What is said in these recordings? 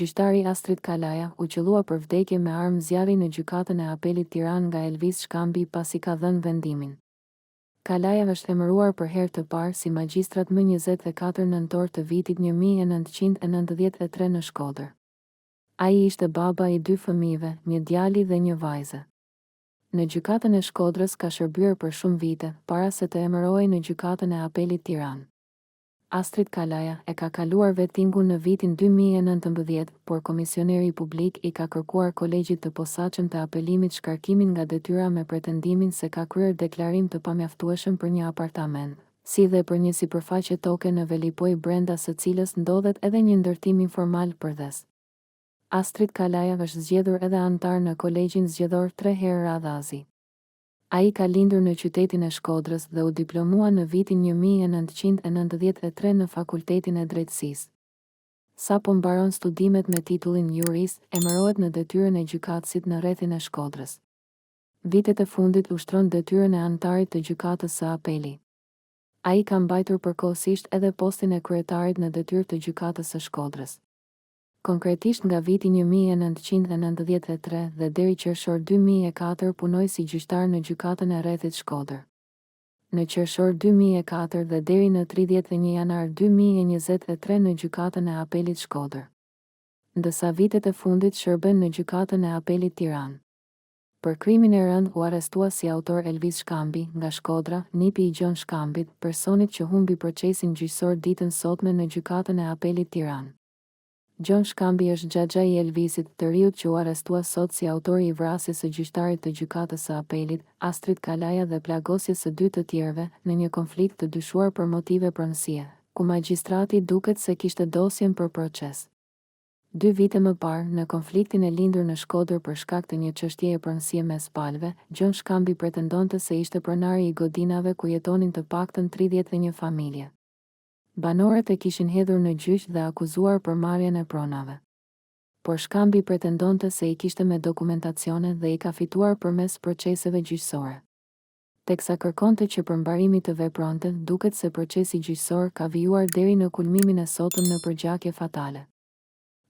Gjyqtari Astrid Kalaja u qellua për vdekje me armë zjarri në gjykatën e apelit Tiranë nga Elvis Shkambi pasi ka dhënë vendimin. Kalaja është emëruar për herë të parë si magjistrat më 24 nëntor të vitit 1993 në Shkodër. Ai ishte baba i 2 fëmijëve, një djali dhe një vajze. Në gjykatën e Shkodrës ka shërbyer për shumë vite, para se të emërohej në gjykatën e apelit Tiranë. Astrid Kalaja e ka kaluar vettingun në vitin 2019, por komisioneri publik i ka kërkuar kolegjit të posaçëm të apelimit shkarkimin nga detyra me pretendimin se ka kryer deklarim të pamjaftueshëm për një apartament, si dhe për një sipërfaqe toke në Velipoj brenda së cilës ndodhet edhe një ndërtim informal përdes. Astrid Kalaja është zgjedhur edhe antar në kolegjin zgjedhor 3 herë radhazi. Ai ka lindur në qytetin e Shkodrës dhe u diplomua në vitin 1993 në Fakultetin e Drejtësisë. Sapo mbaron studimet me titullin jurist, emërohet në detyrën e gjykatësit në rrethin e Shkodrës. Vitet e fundit ushtron detyrën e antarit të gjykatës së apeli. Ai ka mbajtur përkohësisht edhe postin e kryetarit në detyrë të gjykatës së Shkodrës. Konkretisht nga viti 1993 dhe deri qershor 2004 punoi si gjyqtar në gjykatën e rrethit Shkodër. Në qershor 2004 dhe deri në 31 janar 2023 në gjykatën e apelit Shkodër. Ndërsa vitet e fundit shërben në gjykatën e apelit Tiranë. Për krimin e rënd u arrestua si autor Elvis Shkambi nga Shkodra, nipi i Gjon Shkambit, personit që humbi procesin gjyqësor ditën sotme në gjykatën e apelit Tiranë. Gjon Shkambi është xhaxha i Elvisit, të riut që u arrestua sot si autori i vrasjes së gjyqtarit të gjykatës së apelit, Astrid Kalaja dhe plagosjes së 2 të tjerëve, në një konflikt të dyshuar për motive pronësie, ku magjistrati duket se kishte dosjen për proces. 2 vite më parë, në konfliktin e lindur në Shkodër për shkak të një çështjeje pronësie mes palëve, Gjon Shkambi pretendonte se ishte pronari i godinave ku jetonin të paktën 31 familje. Banorët e kishin hedhur në gjyq dhe akuzuar për marrjen e pronave. Por Shkambi pretendonte se i kishte me dokumentacione dhe i ka fituar përmes proceseve gjyqësore. Teksa kërkonte që përmbarimi të vepronte, duket se procesi gjyqësor ka vijuar deri në kulmimin e sotëm në përgjakje fatale.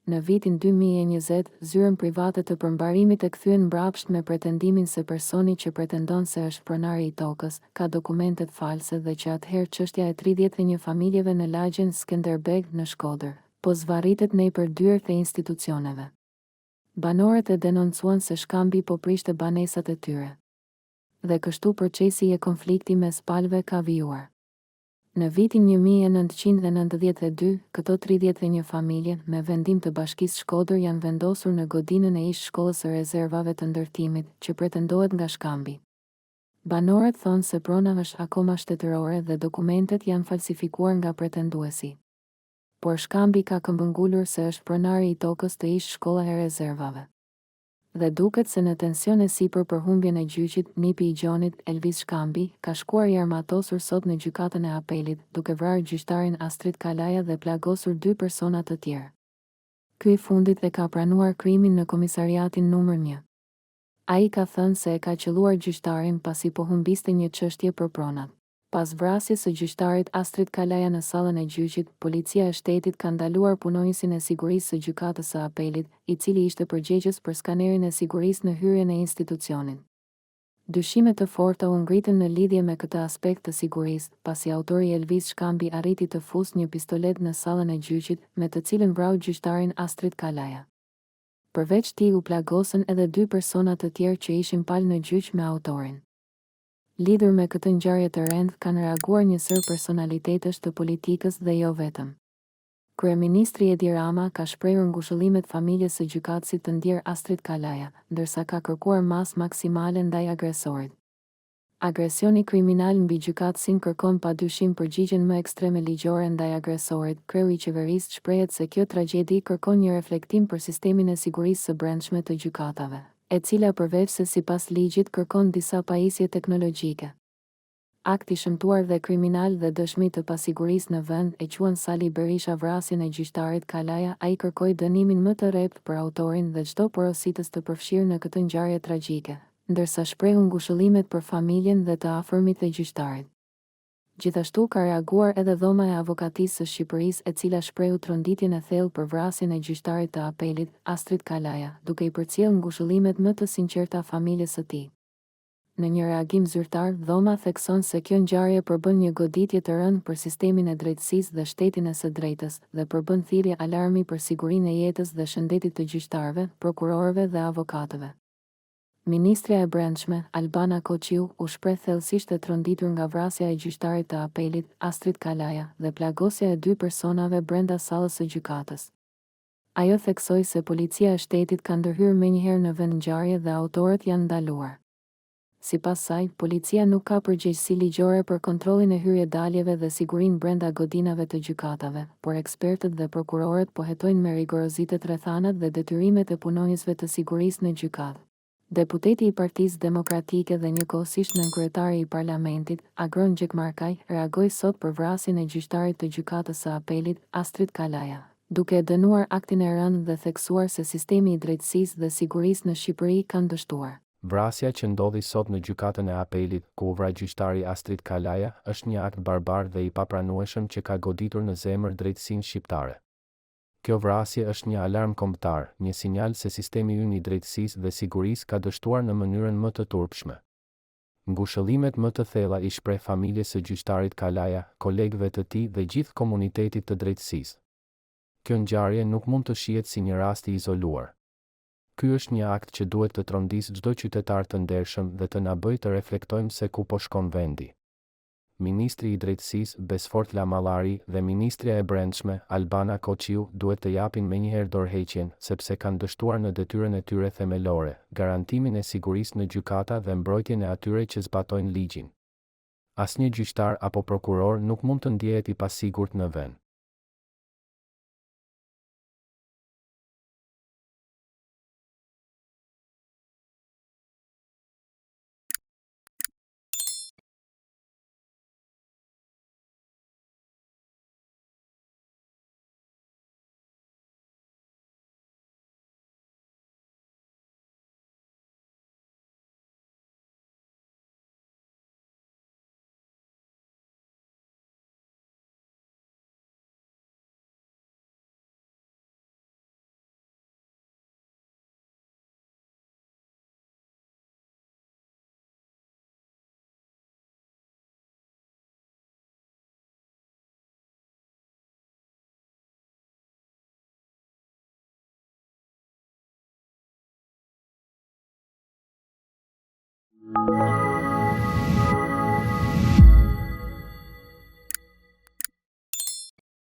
Në vitin 2020, zyrën private të përmbarimit e kthyen mbrapsht me pretendimin se personi që pretendon se është pronari i tokës, ka dokumentet false dhe që atëherë çështja e 31 familjeve në lagjen Skenderbeg në Shkodër, po zvarritet nëpër dyert e institucioneve. Banorët e denoncuan se Shkambi po prishte banesat e tyre. Dhe kështu procesi e konflikti mes palëve ka vijuar. Në vitin 1992, këto 31 familje, me vendim të Bashkisë Shkodër janë vendosur në godinën e ish shkollës së rezervave të ndërtimit, që pretendohet nga Shkambi. Banorët thonë se prona është akoma shtetërore dhe dokumentet janë falsifikuar nga pretenduesi. Por Shkambi ka këmbëngulur se është pronari i tokës të ish shkolla e rezervave. Dhe duket se në tension e sipër për humbjen e gjyqit, nipi i Gjonit, Elvis Shkambi, ka shkuar i armatosur sot në gjykatën e apelit, duke vrarë gjyqtarin Astrid Kalaja dhe plagosur 2 persona të tjerë. Ky i fundit e ka pranuar krimin në komisariatin numër 1. Ai ka thënë se e ka qelluar gjyqtarin pasi po humbiste një çështje për pronat. Pas vrasjes së gjyqtarit Astrid Kalaja në sallën e gjyqit, policia e shtetit ka ndaluar punonjësin e sigurisë së gjykatës së apelit, i cili ishte përgjegjës për skanerin e sigurisë në hyrjen e institucionit. Dyshime të forta u ngritën në lidhje me këtë aspekt të sigurisë, pasi autori Elvis Shkambi arriti të fusë një pistolet në sallën e gjyqit, me të cilën vrau gjyqtarin Astrid Kalaja. Përveç tij u plagosën edhe 2 persona të tjerë që ishin palë në gjyq me autorin. Lidhur me këtë ngjarje të rëndë kanë reaguar një sër personalitetesh të politikës dhe jo vetëm. Kryeministri Edi Rama ka shprehur ngushëllimet familjes së gjykatësit të ndjer Astrid Kalaja, ndërsa ka kërkuar masë maksimale ndaj agresorit. Agresioni kriminal mbi gjykatësin kërkon padyshim përgjigjen më ekstreme ligjore ndaj agresorit. Kreu i qeverisë shprehet se kjo tragjedi kërkon një reflektim për sistemin e sigurisë së brendshme të gjykatave, e cila përveç se sipas ligjit kërkon disa pajisje teknologjike. Akti shëmtuar dhe kriminal dhe dëshmi të pasigurisë në vend e quan Sali Berisha vrasjen e gjyqtarit Kalaja, ai kërkoi dënimin më të rreptë për autorin dhe çdo porositës të përfshirë në këtë ngjarje tragjike, ndërsa shprehu ngushëllimet për familjen dhe të afërmit e gjyqtarit. Gjithashtu ka reaguar edhe dhoma e Avokatisë së Shqipërisë, e cila shprehu tronditjen e thellë për vrasjen e gjyqtarit të apelit, Astrid Kalaja, duke i përcjellë ngushëllimet më të sinqerta familjes së tij. Në një reagim zyrtar, dhoma thekson se kjo ngjarje përbën një goditje të rëndë për sistemin e drejtësisë dhe shtetin e së drejtës, dhe përbën thirrje alarmi për sigurinë e jetës dhe shëndetit të gjyqtarëve, prokurorëve dhe avokatëve. Ministrja e Brendshme, Albana Koqiu, u shpreh thellësisht e tronditur nga vrasja e gjyqtarit të apelit, Astrid Kalaja, dhe plagosja e 2 personave brenda sallës së gjykatës. Ajo theksoi se policia e shtetit ka ndërhyrë menjëherë në vend ngjarje dhe autorët janë ndaluar. Sipas saj, policia nuk ka përgjegjësi ligjore për kontrollin e hyrje-daljeve dhe sigurinë brenda godinave të gjykatave, por ekspertët dhe prokurorët po hetojnë me rigorozitet rrethanat dhe detyrimet e punonjësve të sigurisë në gjykatë. Deputeti i Partisë Demokratike dhe njëkohësisht nënkryetari i Parlamentit, Agron Gjekmarkaj, reagoi sot për vrasjen e gjyqtarit të gjykatës së apelit, Astrid Kalaja, duke dënuar aktin e rënd dhe theksuar se sistemi i drejtësisë dhe sigurisë në Shqipëri ka dështuar. Vrasja që ndodhi sot në gjykatën e apelit, ku u vra gjyqtari Astrid Kalaja, është një akt barbar dhe i papranueshëm që ka goditur në zemër drejtësinë shqiptare. Kjo vrasje është një alarm kombëtar, një sinjal se sistemi ynë i drejtësisë dhe sigurisë ka dështuar në mënyrën më të turpshme. Ngushëllimet më të thella i shpreh familjes së gjyqtarit Kalaja, kolegëve të tij dhe gjithë komunitetit të drejtësisë. Kjo ngjarje nuk mund të shihet si një rast i izoluar. Ky është një akt që duhet të trondisë çdo qytetar të ndershëm dhe të na bëjë të reflektojmë se ku po shkon vendi. Ministri i Drejtësisë, Besfort Lamallari, dhe Ministrja e Brendshme, Albana Koqiu, duhet të japin menjëherë dorëheqjen, sepse kanë dështuar në detyrën e tyre themelore, garantimin e sigurisë në gjykata dhe mbrojtjen e atyre që zbatojnë ligjin. Asnjë gjyqtar apo prokuror nuk mund të ndihet i pasigurt në vend.